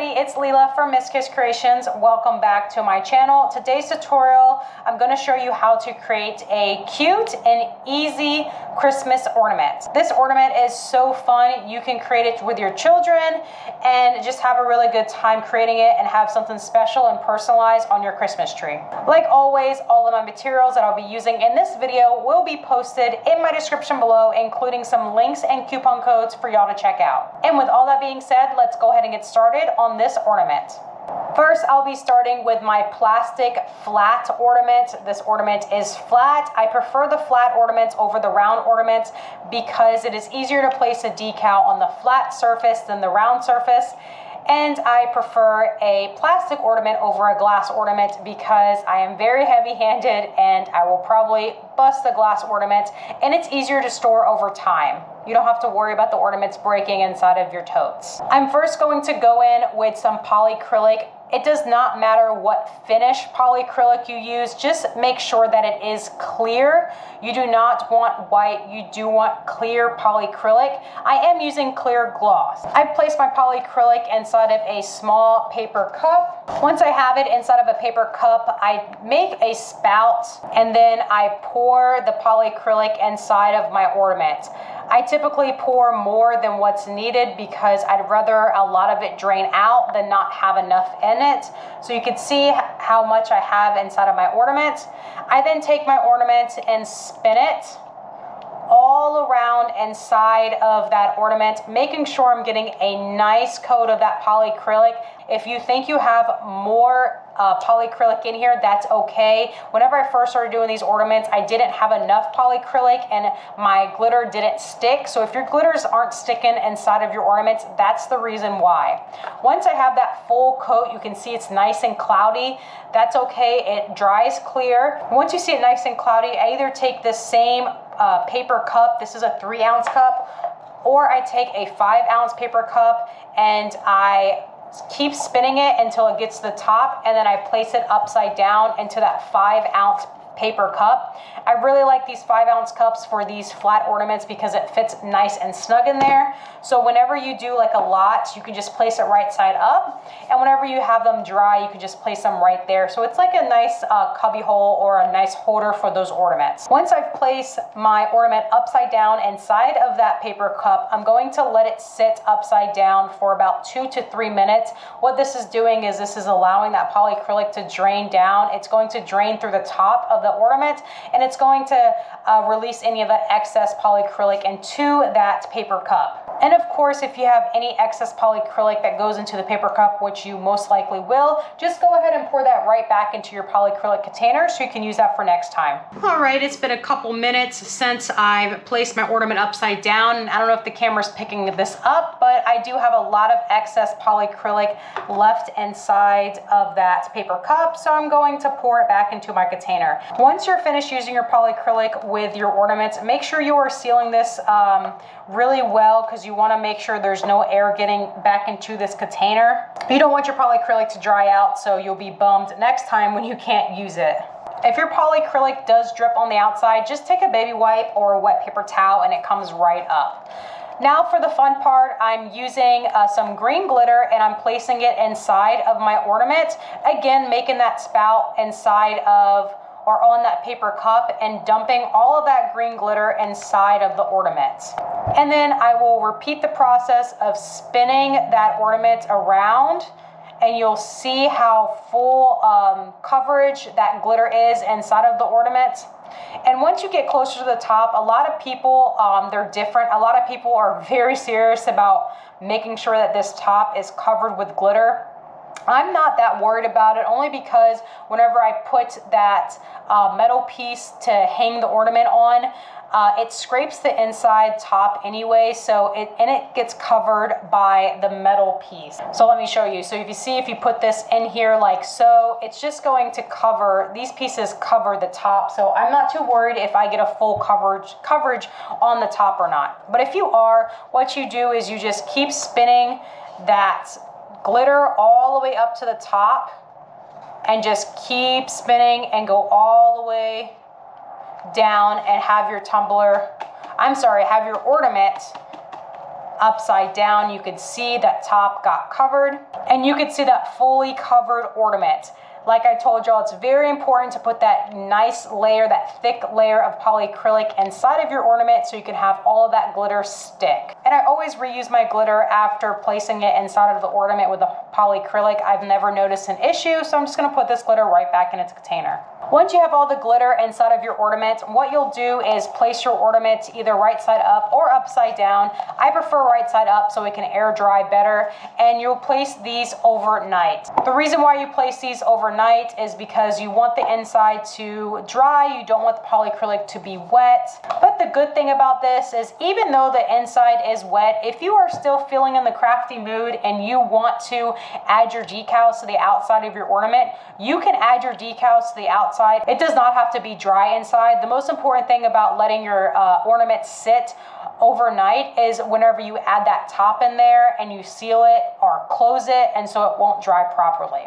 everybody, it's Leela from Miss Kiss Creations. Welcome back to my channel. Today's tutorial, I'm going to show you how to create a cute and easy Christmas ornament. This ornament is so fun. You can create it with your children and just have a really good time creating it and have something special and personalized on your Christmas tree. Like always, all of my materials that I'll be using in this video will be posted in my description below, including some links and coupon codes for y'all to check out. And with all that being said, let's go ahead and get started on this ornament. First, I'll be starting with my plastic flat ornament. This ornament is flat. I prefer the flat ornaments over the round ornaments because it is easier to place a decal on the flat surface than the round surface. And I prefer a plastic ornament over a glass ornament because I am very heavy-handed and I will probably bust the glass ornament, and it's easier to store over time. You don't have to worry about the ornaments breaking inside of your totes. I'm first going to go in with some polycrylic. It does not matter what finish polycrylic you use, just make sure that it is clear. You do not want white, you do want clear polycrylic. I am using clear gloss. I place my polycrylic inside of a small paper cup. Once I have it inside of a paper cup, I make a spout and then I pour the polycrylic inside of my ornament. I typically pour more than what's needed because I'd rather a lot of it drain out than not have enough in it. So you can see how much I have inside of my ornament. I then take my ornament and spin it all around inside of that ornament, making sure I'm getting a nice coat of that polycrylic. If you think you have more polycrylic in here, that's okay. Whenever I first started doing these ornaments, I didn't have enough polycrylic and my glitter didn't stick. So if your glitters aren't sticking inside of your ornaments, that's the reason why. Once I have that full coat, you can see it's nice and cloudy. That's okay, it dries clear. Once you see it nice and cloudy, I either take this same paper cup, this is a 3-ounce cup, or I take a 5-ounce paper cup and I keep spinning it until it gets to the top, and then I place it upside down into that 5-ounce paper cup. I really like these 5-ounce cups for these flat ornaments because it fits nice and snug in there. So whenever you do like a lot, you can just place it right side up, and whenever you have them dry, you can just place them right there. So it's like a nice cubby hole or a nice holder for those ornaments. Once I've placed my ornament upside down inside of that paper cup, I'm going to let it sit upside down for about 2 to 3 minutes. What this is doing is this is allowing that polycrylic to drain down. It's going to drain through the top of the ornament, and it's going to release any of that excess polycrylic into that paper cup. And of course, if you have any excess polycrylic that goes into the paper cup, which you most likely will, just go ahead and pour that right back into your polycrylic container so you can use that for next time. All right, it's been a couple minutes since I've placed my ornament upside down, and I don't know if the camera's picking this up, but I do have a lot of excess polycrylic left inside of that paper cup, so I'm going to pour it back into my container. Once you're finished using your polycrylic with your ornaments, make sure you are sealing this really well because you want to make sure there's no air getting back into this container. You don't want your polycrylic to dry out, so you'll be bummed next time when you can't use it. If your polycrylic does drip on the outside, just take a baby wipe or a wet paper towel and it comes right up. Now for the fun part, I'm using some green glitter and I'm placing it inside of my ornament. Again, making that spout inside of or on that paper cup and dumping all of that green glitter inside of the ornament. And then I will repeat the process of spinning that ornament around, and you'll see how full coverage that glitter is inside of the ornament. And once you get closer to the top, a lot of people, they're different. A lot of people are very serious about making sure that this top is covered with glitter. I'm not that worried about it, only because whenever I put that metal piece to hang the ornament on, it scrapes the inside top anyway, so it gets covered by the metal piece. So let me show you. So if you see, if you put this in here like so, it's just going to cover, these pieces cover the top, so I'm not too worried if I get a full coverage on the top or not. But if you are, what you do is you just keep spinning that glitter all the way up to the top and just keep spinning and go all the way down and have your tumbler, have your ornament upside down, you could see that top got covered, and you could see that fully covered ornament. Like I told y'all, it's very important to put that nice layer, that thick layer of polycrylic inside of your ornament so you can have all of that glitter stick. And I always reuse my glitter after placing it inside of the ornament with the polycrylic. I've never noticed an issue, so I'm just gonna put this glitter right back in its container. Once you have all the glitter inside of your ornament, what you'll do is place your ornament either right side up or upside down. I prefer right side up so it can air dry better, and you'll place these overnight. The reason why you place these overnight is because you want the inside to dry, you don't want the polycrylic to be wet. But the good thing about this is even though the inside is wet, if you are still feeling in the crafty mood and you want to add your decals to the outside of your ornament, you can add your decals to the outside. It does not have to be dry inside. The most important thing about letting your ornament sit overnight is whenever you add that top in there and you seal it or close it, and so it won't dry properly.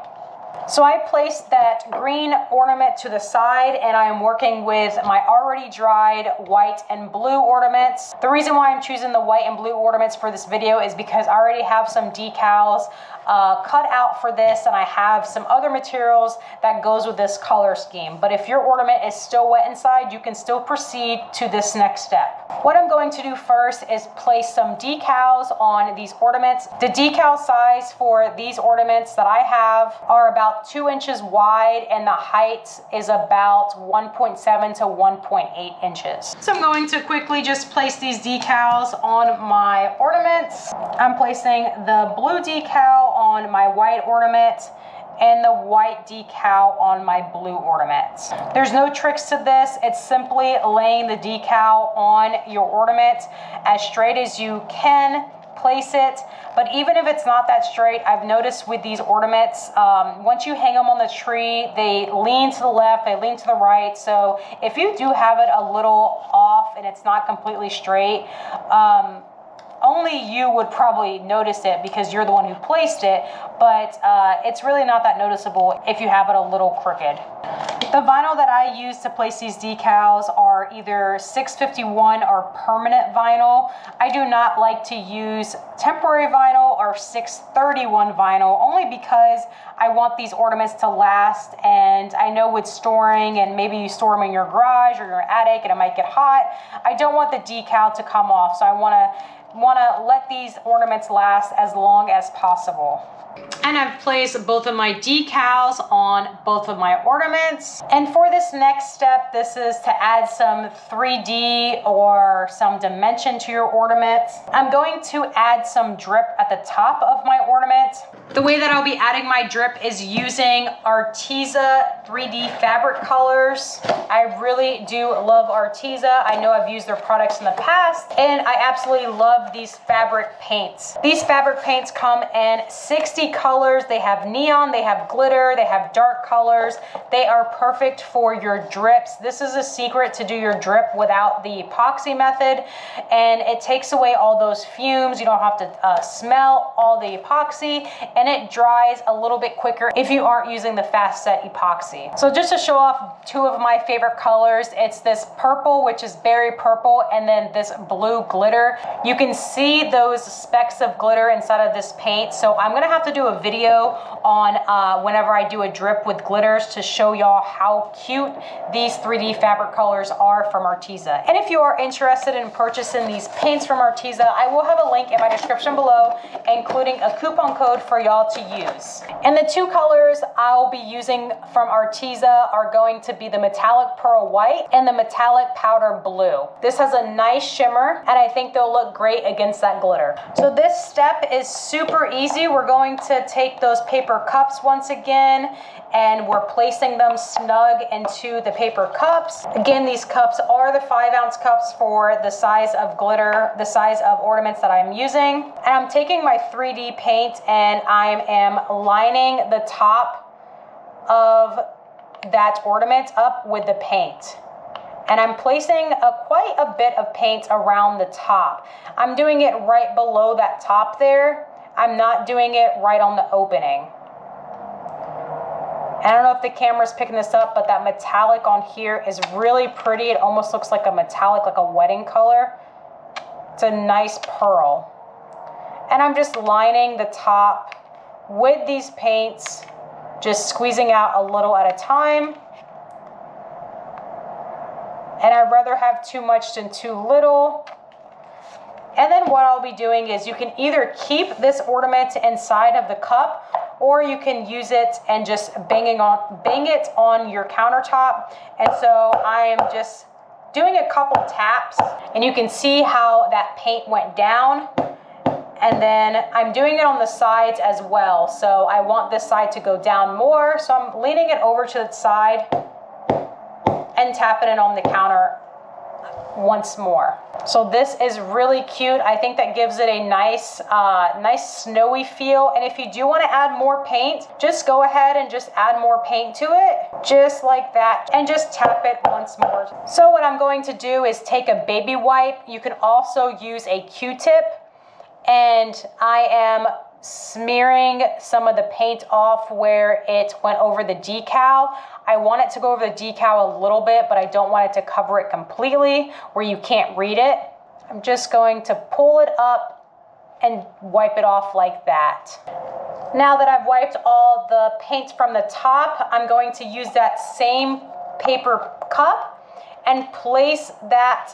So I placed that green ornament to the side, and I am working with my already dried white and blue ornaments. The reason why I'm choosing the white and blue ornaments for this video is because I already have some decals cut out for this, and I have some other materials that goes with this color scheme. But if your ornament is still wet inside, you can still proceed to this next step. What I'm going to do first is place some decals on these ornaments. The decal size for these ornaments that I have are about 2 inches wide, and the height is about 1.7 to 1.8 inches. So I'm going to quickly just place these decals on my ornaments. I'm placing the blue decal on my white ornament and the white decal on my blue ornament. There's no tricks to this. It's simply laying the decal on your ornament as straight as you can. Place it, but even if it's not that straight, I've noticed with these ornaments, once you hang them on the tree, they lean to the left, they lean to the right. So if you do have it a little off and it's not completely straight, only you would probably notice it because you're the one who placed it, but it's really not that noticeable if you have it a little crooked. The vinyl that I use to place these decals are either 651 or permanent vinyl. I do not like to use temporary vinyl or 631 vinyl, only because I want these ornaments to last, and I know with storing, and maybe you store them in your garage or your attic and it might get hot, I don't want the decal to come off, so I want to let these ornaments last as long as possible. And I've placed both of my decals on both of my ornaments. And for this next step, this is to add some 3D or some dimension to your ornaments. I'm going to add some drip at the top of my ornament. The way that I'll be adding my drip is using Arteza 3D fabric colors. I really do love Arteza. I know I've used their products in the past, and I absolutely love these fabric paints. These fabric paints come in 60 colors. They have neon, they have glitter, they have dark colors. They are perfect for your drips. This is a secret to do your drip without the epoxy method, and it takes away all those fumes. You don't have to smell all the epoxy, and it dries a little bit quicker if you aren't using the fast set epoxy. So just to show off two of my favorite colors, it's this purple, which is berry purple, and then this blue glitter. You can see those specks of glitter inside of this paint, so I'm gonna have to do a video on whenever I do a drip with glitters to show y'all how cute these 3D fabric colors are from Arteza. And if you are interested in purchasing these paints from Arteza, I will have a link in my description below, including a coupon code for y'all to use. And the two colors I'll be using from Arteza are going to be the metallic pearl white and the metallic powder blue. This has a nice shimmer, and I think they'll look great against that glitter. So this step is super easy. We're going to take those paper cups once again, and we're placing them snug into the paper cups. Again, these cups are the 5-ounce cups for the size of glitter, the size of ornaments that I'm using. And I'm taking my 3D paint and I am lining the top of that ornament up with the paint. And I'm placing quite a bit of paint around the top. I'm doing it right below that top there. I'm not doing it right on the opening. I don't know if the camera's picking this up, but that metallic on here is really pretty. It almost looks like a metallic, like a wedding color. It's a nice pearl. And I'm just lining the top with these paints, just squeezing out a little at a time. And I'd rather have too much than too little. And then what I'll be doing is you can either keep this ornament inside of the cup, or you can use it and just bang it on your countertop. And so I am just doing a couple taps, and you can see how that paint went down. And then I'm doing it on the sides as well. So I want this side to go down more. So I'm leaning it over to the side and tapping it on the counter once more. So this is really cute. I think that gives it a nice snowy feel. And if you do want to add more paint, just go ahead and just add more paint to it, just like that, and just tap it once more. So what I'm going to do is take a baby wipe. You can also use a Q-tip, and I am smearing some of the paint off where it went over the decal. I want it to go over the decal a little bit, but I don't want it to cover it completely where you can't read it. I'm just going to pull it up and wipe it off like that. Now that I've wiped all the paint from the top, I'm going to use that same paper cup and place that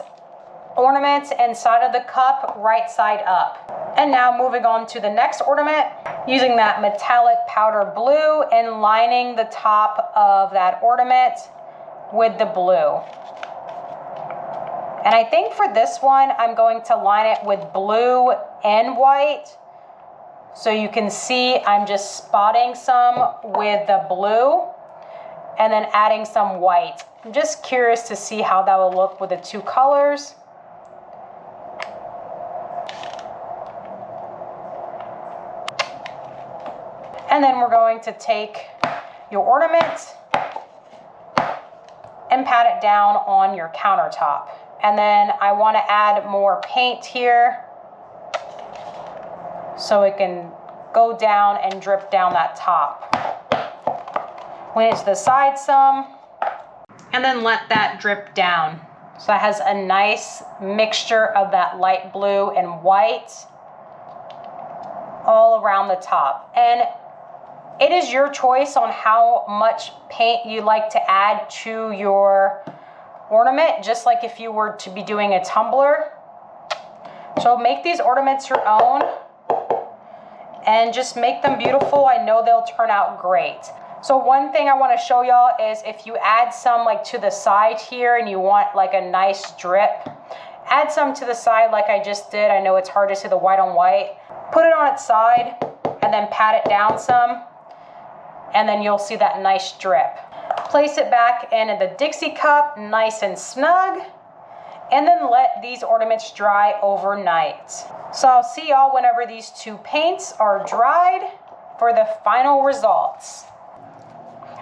ornament inside of the cup right side up. And now moving on to the next ornament, using that metallic powder blue and lining the top of that ornament with the blue. And I think for this one, I'm going to line it with blue and white. So you can see I'm just spotting some with the blue and then adding some white. I'm just curious to see how that will look with the two colors. And then we're going to take your ornament and pat it down on your countertop. And then I want to add more paint here so it can go down and drip down that top. Lean it to the side some, and then let that drip down. So that has a nice mixture of that light blue and white all around the top. And it is your choice on how much paint you like to add to your ornament, just like if you were to be doing a tumbler. So make these ornaments your own and just make them beautiful. I know they'll turn out great. So one thing I want to show y'all is if you add some like to the side here and you want like a nice drip, add some to the side like I just did. I know it's hard to see the white on white. Put it on its side and then pat it down some, and then you'll see that nice drip. Place it back in the Dixie cup, nice and snug, and then let these ornaments dry overnight. So I'll see y'all whenever these two paints are dried for the final results.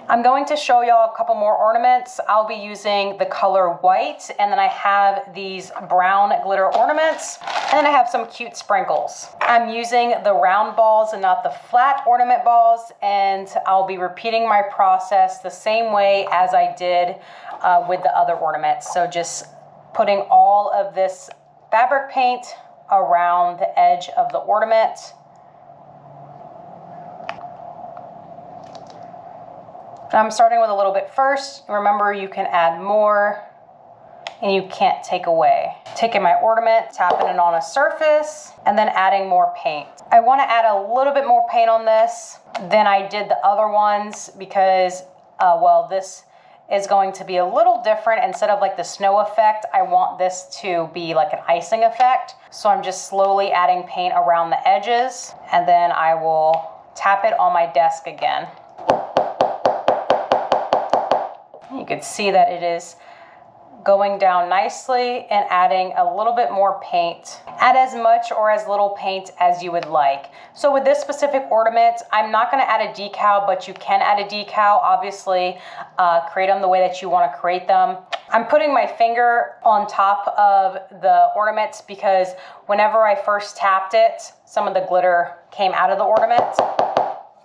I'm going to show y'all a couple more ornaments. I'll be using the color white, and then I have these brown glitter ornaments, and then I have some cute sprinkles. I'm using the round balls and not the flat ornament balls, and I'll be repeating my process the same way as I did with the other ornaments. So just putting all of this fabric paint around the edge of the ornament. I'm starting with a little bit first. Remember, you can add more and you can't take away. Taking my ornament, tapping it on a surface, and then adding more paint. I want to add a little bit more paint on this than I did the other ones because, well, this is going to be a little different. Instead of like the snow effect, I want this to be like an icing effect. So I'm just slowly adding paint around the edges, and then I will tap it on my desk again. You can see that it is going down nicely and adding a little bit more paint. Add as much or as little paint as you would like. So with this specific ornament, I'm not going to add a decal, but you can add a decal. Obviously, create them the way that you want to create them. I'm putting my finger on top of the ornaments because whenever I first tapped it, some of the glitter came out of the ornament.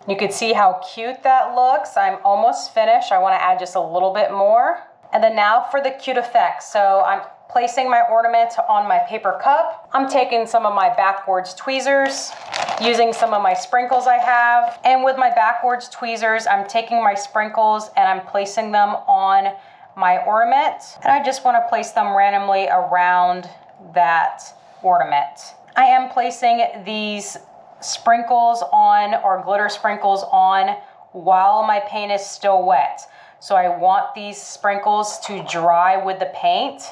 You can see how cute that looks. I'm almost finished. I want to add just a little bit more. And then now for the cute effects. So I'm placing my ornament on my paper cup. I'm taking some of my backwards tweezers, using some of my sprinkles I have. And with my backwards tweezers, I'm taking my sprinkles and I'm placing them on my ornament. And I just want to place them randomly around that ornament. I am placing these sprinkles on, or glitter sprinkles on, while my paint is still wet. So I want these sprinkles to dry with the paint.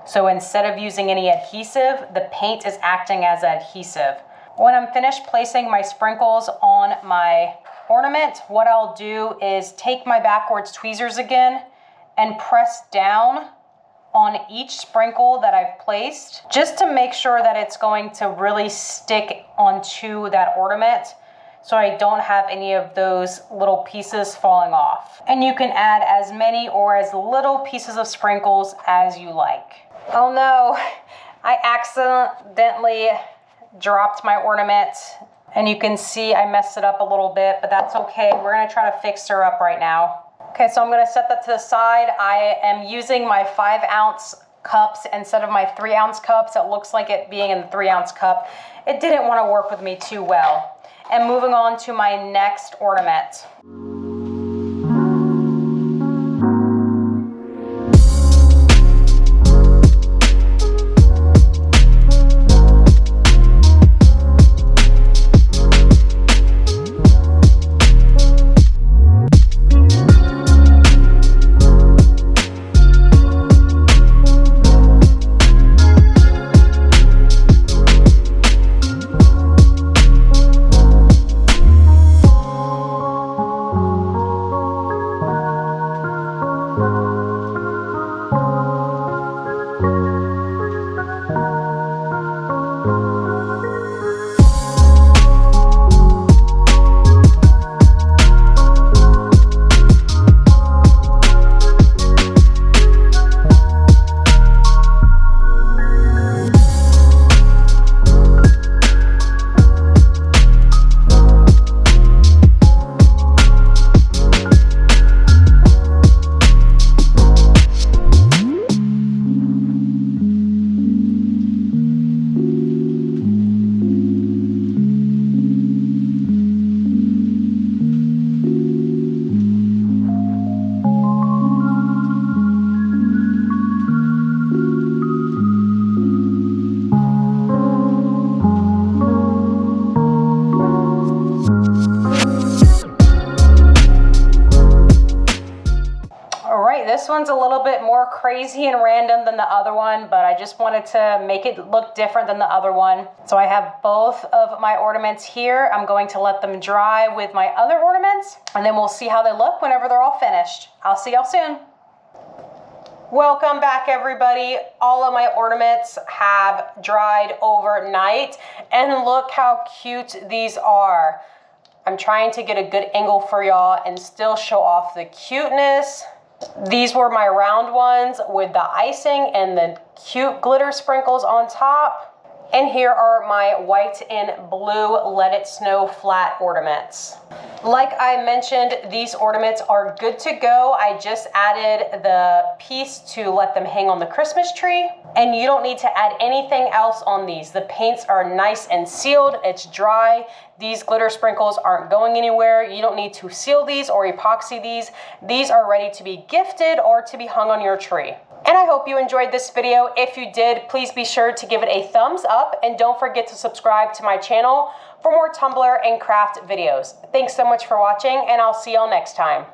So instead of using any adhesive, the paint is acting as adhesive. When I'm finished placing my sprinkles on my ornament, what I'll do is take my backwards tweezers again and press down on each sprinkle that I've placed, just to make sure that it's going to really stick onto that ornament, so I don't have any of those little pieces falling off. And you can add as many or as little pieces of sprinkles as you like. Oh no, I accidentally dropped my ornament, and you can see I messed it up a little bit, but that's okay. We're gonna try to fix her up right now. Okay, so I'm gonna set that to the side. I am using my 5-ounce cups instead of my 3-ounce cups. It looks like it being in the 3-ounce cup. It didn't wanna work with me too well. And moving on to my next ornament. This one's a little bit more crazy and random than the other one, but I just wanted to make it look different than the other one. So I have both of my ornaments here. I'm going to let them dry with my other ornaments, and then we'll see how they look whenever they're all finished. I'll see y'all soon. Welcome back, everybody. All of my ornaments have dried overnight, and look how cute these are. I'm trying to get a good angle for y'all and still show off the cuteness. These were my round ones with the icing and the cute glitter sprinkles on top. And here are my white and blue Let It Snow flat ornaments. Like I mentioned, these ornaments are good to go. I just added the piece to let them hang on the Christmas tree. And you don't need to add anything else on these. The paints are nice and sealed. It's dry. These glitter sprinkles aren't going anywhere. You don't need to seal these or epoxy these. These are ready to be gifted or to be hung on your tree. And I hope you enjoyed this video. If you did, please be sure to give it a thumbs up, and don't forget to subscribe to my channel for more Tumbler and craft videos. Thanks so much for watching, and I'll see y'all next time.